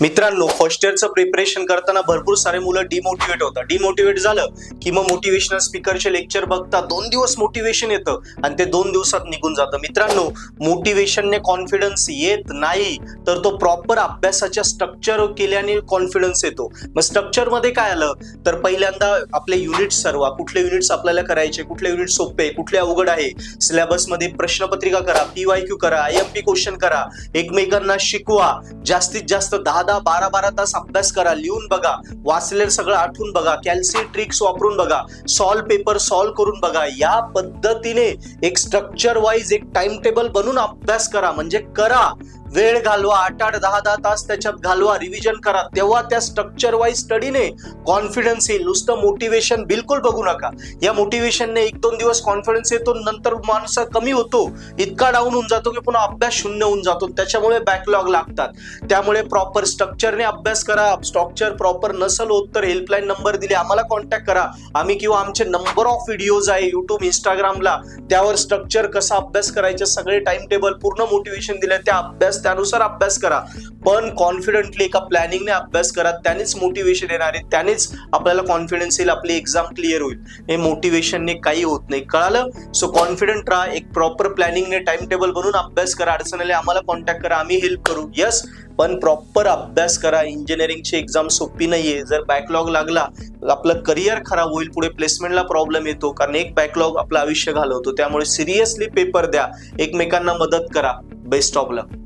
मित्रांनो, first इयरचं preparation करताना भरपूर सारे मुलं डिमोटिवेट होतात. डिमोटिवेट झालं की मग मोटिवेशनल स्पीकरचे लेक्चर बघता 2 दिवस मोटिवेशन येतं आणि ते 2 दिवसात निघून जातं. मित्रांनो, मोटिवेशनने कॉन्फिडन्स येत नाही, तर तो प्रॉपर अभ्यासाच्या स्ट्रक्चर केल्याने कॉन्फिडन्स येतो. मग स्ट्रक्चर मध्ये काय आलं तर पहिल्यांदा आपले युनिट्स ठरवा, कुठले युनिट्स आपल्याला करायचे, कुठले युनिट सोपे, कुठले अवघड आहे. सिलेबस मध्ये प्रश्नपत्रिका करा, PYQ करा, IMP क्वेश्चन करा, एकमेकांना शिकवा, जास्तीत जास्त 10-10, 12-12 तास अभ्यास करा, लिहून बघा, वाचलेलं सगळं आठवून बघा, कॅल्सी ट्रिक्स वापरून बघा, सॉल्व पेपर सॉल्व करून बघा. या पद्धतीने एक स्ट्रक्चर वाईज एक टाइम टेबल बनवून अभ्यास करा. म्हणजे करा, वेळ घालवा, 8-8, 10-10 तास त्याच्यात घालवा, रिव्हिजन करा. तेव्हा त्या स्ट्रक्चर वाईज स्टडीने कॉन्फिडन्स येईल. नुसतं मोटिवेशन बिलकुल बघू नका. या मोटिवेशनने 1-2 दिवस कॉन्फिडन्स येतो, नंतर माणसा कमी होतो, इतका डाऊन होऊन जातो की पुन्हा अभ्यास शून्य होऊन जातो. त्याच्यामुळे बॅकलॉग लागतात. त्यामुळे प्रॉपर स्ट्रक्चरने अभ्यास करा. स्ट्रक्चर प्रॉपर नसल होत तर हेल्पलाईन नंबर दिले, आम्हाला कॉन्टॅक्ट करा. आम्ही किंवा आमचे नंबर ऑफ व्हिडिओज आहे युट्यूब, इंस्टाग्रामला, त्यावर स्ट्रक्चर कसा अभ्यास करायचे सगळे टाइम टेबल पूर्ण मोटिवेशन दिले. त्या त्यानुसार अभ्यास करा, पण कॉन्फिडेंटली एका प्लॅनिंगने अभ्यास करा. त्यानेच मोटिवेशन येणार आहे, त्यानेच आपल्याला कॉन्फिडन्स येईल, आपली एक्झाम क्लिअर होईल. हे मोटिवेशनने काही होत नाही, कळालं? सो कॉन्फिडंट राहा, एक प्रॉपर प्लॅनिंगने टाइम टेबल बनवून अभ्यास करा. अडचण आली आम्हाला कॉन्टॅक्ट करा, आम्ही हेल्प करू. यस, पण प्रॉपर अभ्यास करा. इंजिनिअरिंगची एक्झाम सोपी नाहीये. जर बॅकलॉग लागला आपलं करिअर खराब होईल, पुढे प्लेसमेंटला प्रॉब्लेम येतो, कारण एक बॅकलॉग आपलं आयुष्य घालवतो. त्यामुळे सिरियसली पेपर द्या, एकमेकांना मदत करा. Best of luck.